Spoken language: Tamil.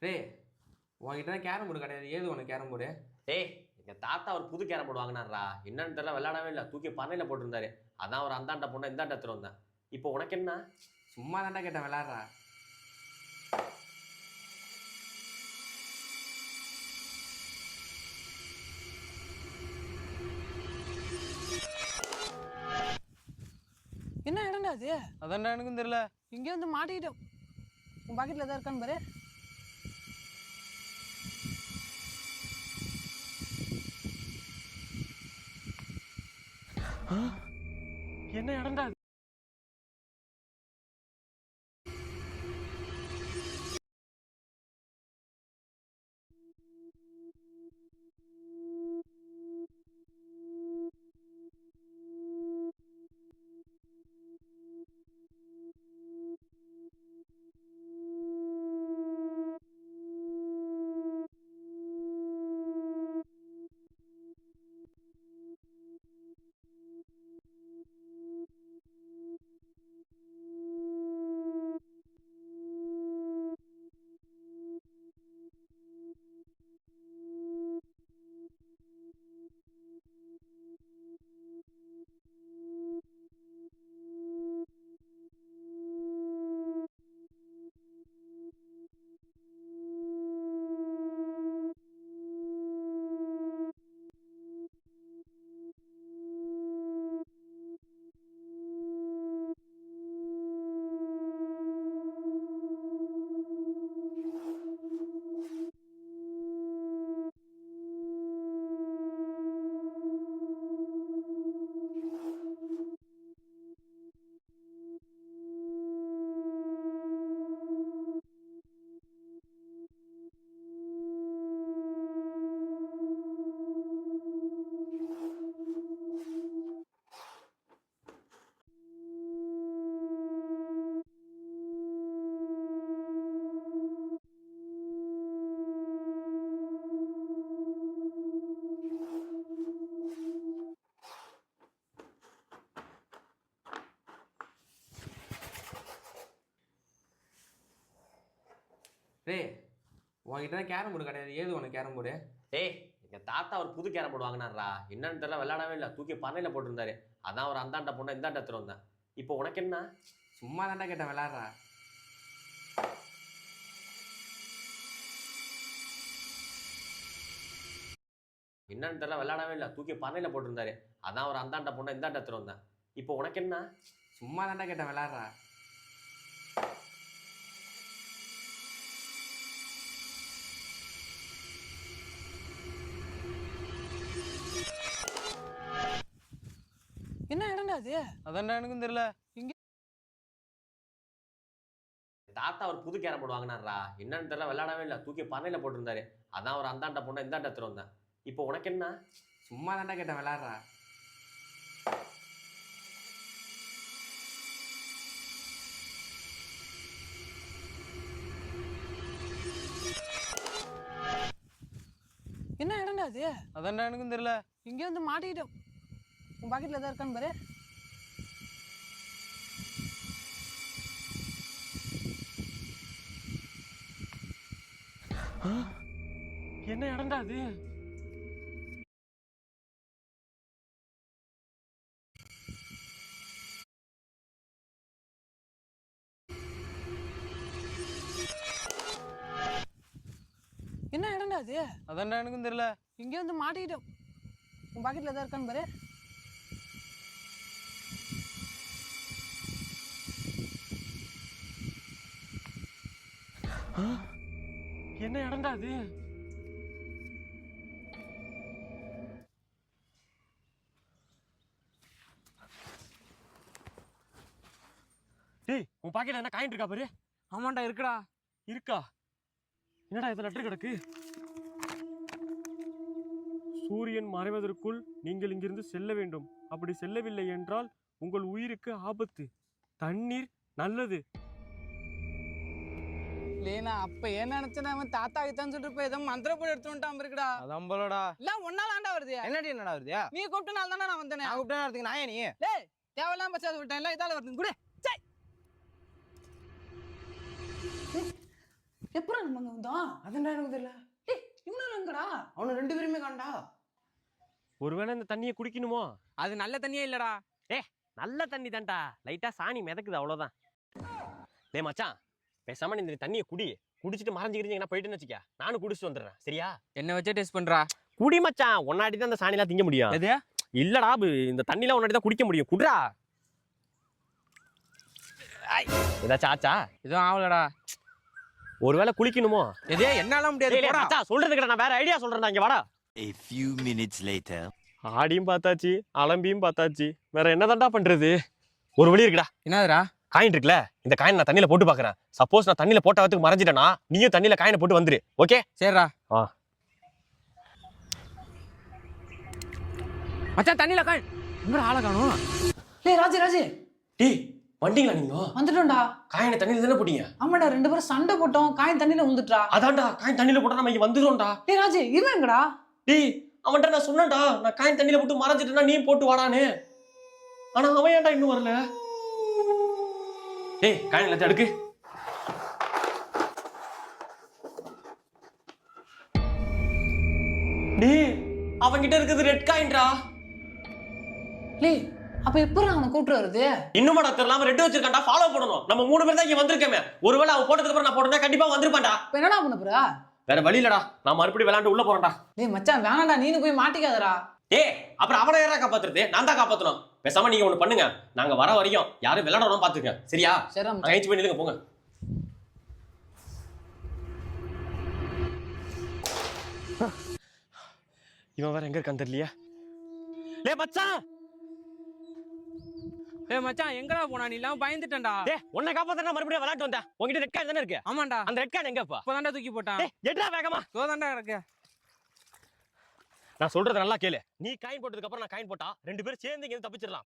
டேய், உன்கிட்ட தான் கேரம் போர்டு கிடையாது. ஏது உனக்கு கேரம் போர்டு? டேய், எங்க தாத்தா ஒரு புது கேரம் போர்டு வாங்கினாரா. என்னன்னு தெரியல, விளையாடவே இல்லை, தூக்கி பண்ணையில போட்டிருந்தாரு. அதான் ஒரு அந்தாண்ட பொண்ணை இந்தாண்ட எடுத்துட்டு வந்தேன். இப்போ உனக்கு என்ன? சும்மா தாண்டா கேட்டேன், விளையாடுறா. என்ன இடம்டா அது? அதான்டா எனக்கும் தெரியல. இங்கே வந்து மாட்டிக்கிட்டோம். உன் பாக்கெட்ல ஏதாவது இருக்கான்னு பாரு. என்ன இடம்டா அது? டேய், உன்கிட்ட தான் கேரம் போர்டு கிடையாது. ஏது உனக்கு கேரம் போர்டு? டேய், எங்க தாத்தா ஒரு புது கேரம் போர்டு வாங்கினாரா. என்னன்னு தெரியல, விளையாடவே இல்லை, தூக்கி பண்ணையில போட்டிருந்தாரு. அதான் ஒரு அந்தாண்ட பொண்ணை இந்தாண்ட எடுத்துட்டு வந்தேன். இப்போ உனக்கு என்ன? சும்மா தாண்டா கேட்டேன், விளையாடுறா. என்னன்னு தெரியல, விளையாடவே இல்லை, தூக்கி பண்ணையில போட்டிருந்தாரு. அதான் ஒரு அந்தாண்ட பொண்ணை இந்தாண்ட எடுத்துட்டு வந்தேன். இப்போ உனக்கு என்ன? சும்மா தாண்டா கேட்டேன், விளையாடுறா. என்ன இடம்டா அது? அதான்டா எனக்கும் தெரியல. தாத்தா ஒரு புது கேரம் போர்டு வாங்கினாரா. என்னன்னு தெரியல, விளையாடவே இல்லை, தூக்கி பண்ணையில போட்டிருந்தாரு. அதான் ஒரு அந்தாண்ட பொண்ணை இந்தாண்ட எடுத்துட்டு வந்தேன். இப்போ உனக்கு என்ன? சும்மா தாண்டா கேட்டேன், விளையாடுறா. என்ன இடம்டா அது? அதான்டா எனக்கும் தெரியல. இங்கே வந்து மாட்டிக்கிட்டோம். உன் பாக்கெட்ல ஏதாவது இருக்கான்னு பாரு. என்ன இடம்டா அது? என்ன இடம்டா அது? அதான்டா எனக்கும் தெரியல. இங்கே வந்து மாட்டிக்கிட்டோம். உன் பாக்கெட்ல ஏதாவது இருக்கான்னு பாரு. என்ன இடம்டா அது? டேய், உன் பாக்கெட்ல என்ன காயின் இருக்கா பாரு. ஆமாண்டா, இருக்குடா. இருக்கா? என்னடா இது லெட்டர் கிடக்கு? சூரியன் மறைவதற்குள் நீங்கள் இங்கிருந்து செல்ல வேண்டும். அப்படி செல்லவில்லை என்றால் உங்கள் உயிருக்கு ஆபத்து. தண்ணீர் நல்லது. இல்லையா அப்ப ஏன் நினைச்சேன், அவன் தாத்தா கிட்டான்னு சொல்லிட்டு போய் ஏதோ மந்திர போய் எடுத்து வந்துட்டான் இருக்குடா. அதான் போலடா. இல்ல ஒன்னால ஆண்டா வருது. என்னடா வருது? நீ கூப்பிட்டனால தானே நான் வந்தேன். நான் கூப்பிட்டா நாயே நீ. டேய், தேவையில்லாம பச்சாத விட்டேன். இல்ல இதால வருது. குடு. எப்படா நம்ம அங்க வந்தோம்? அதான்டா எனக்கு தெரியல. டேய் இவனும் எங்கடா? அவனு 2 பேருமே காண்டா. ஒருவேளை இந்த தண்ணியை குடிக்கணுமோ? அது நல்ல தண்ணியே இல்லடா. நல்ல தண்ணி தான்டா, லைட்டா சாணி மிதக்குது அவ்வளவுதான். டேய் மச்சான், பேசாம நீ இந்த தண்ணியை குடிச்சிட்டு மறைஞ்சிக்கிறீங்கன்னா போயிட்டுன்னு வச்சுக்க, நானும் குடிச்சிட்டு வந்துடுறேன் சரியா? என்ன வச்சே டேஸ்ட் பண்றா. குடி மச்சான், ஒன்னாடி தான் அந்த சாணிலாம் திங்க முடியும். எது? இல்லடா இந்த தண்ணிலாம் ஒன்னாடி தான் குடிக்க முடியும். குடுறா. ஏதாச்சும் ஆச்சா? எதுவும் ஆவலடா. ஒருவேளை குளிக்கணுமோ? எதே என்னால முடியாது. டேய் போடா. மச்சான் சொல்றதுக்கு நான் வேற ஐடியா சொல்றேன், இங்க வாடா. A few minutes later. ஆடியும் பார்த்தாச்சு, அலம்பியும் பார்த்தாச்சு, வேற என்னதான்டா பண்றது? ஒரு வழி இருக்குடா. என்னதுடா? காயின் இருக்குல்ல, இந்த காயின் நான் தண்ணியில போட்டு பாக்குறேன். சப்போஸ் நான் தண்ணியில போட்டவத்துக்கு மறைஞ்சிட்டேனா நீயும் தண்ணியில காயினை போட்டு வந்துரு. ஓகே? சரிடா. ஆ. மச்சான் தண்ணில காண். எங்கடா ஆள காணோம்? டேய் ராஜி. டேய் வண்டிங்களா நீங்க? வந்துட்டோம்டா. காயினை தண்ணியில தானே போட்டீங்க? ஆமாடா, 2 பேரும் சண்டை போட்டோம். காயின் தண்ணில விழுந்துட்டா. அதான்டா, காயின் தண்ணியில போட்டா நம்ம இங்க வந்துருவோம்டா. டேய் ராஜி, இவன் எங்கடா? டேய் அவன்கிட்ட நான் சொன்னேன்டா, நான் காயின் தண்ணியில போட்டு மறைஞ்சிட்டேன்னா நீ போட்டு வாடான்னு. ஆனா அவன் ஏன்டா இன்னும் வரல? டேய் காயின் எல்லாத்தையும் எடுக்கு. டேய் அவன்கிட்ட இருக்குது ரெட் காயின்டா. டேய் அப்ப எப்பறா அவனை கூட்டி வருது? இன்னுமாடா தெரியலாம ரெட் வச்சிருக்கான்டா, ஃபாலோ பண்ணனும். நம்ம 3 பேர் தான் இங்க வந்திருக்கோமே. ஒருவேளை அவன் போட்டதுக்கு அப்புறம் நான் போட்டதா கண்டிப்பா வந்திருப்பான்டா. இப்ப என்னடா பண்ண போற? வேற வழி இல்லடா, நான் மறுபடியும் விளையாண்டு உள்ள போறேன்டா. டேய் மச்சான் வேணாம்டா, நீனு போய் மாட்டிக்காதடா. டேய் அப்புறம் அவனை யாரா காப்பாத்துறது? நான் தான் காப்பாத்தணும். பேசாம நீங்க ஒண்ணு பண்ணுங்க, நாங்க வர வரையும் யாரும் விளையாடணும் பாத்துக்க சரியா? சரிடா நான் ஏஞ்சி பண்ணிடுங்க போங்க. இவன் வேற எங்க இருக்கான்னு தெரியலையா? லே மச்சான், ஏய் மச்சான் எங்கடா போனா? நீ எல்லாம் பயந்துட்டேன்டா. டேய் உன்னை காப்பாத்தனா மறுபடியும் விளையாட்டு வந்தேன். உன்கிட்ட ரெட் கார்டு தானே இருக்கு? ஆமாண்டா. அந்த ரெட் கார்டு எங்கப்பா? இப்பதான்டா தூக்கி போட்டான். டேய் எட்ரா வேகமா. சோதான்டா கிடக்கு. நான் சொல்றத நல்லா கேளு. நீ காயின் போட்டதுக்கு அப்புறம் நான் காயின் போட்டா 2 பேரும் சேர்ந்து இங்க தப்பிச்சிடலாம்.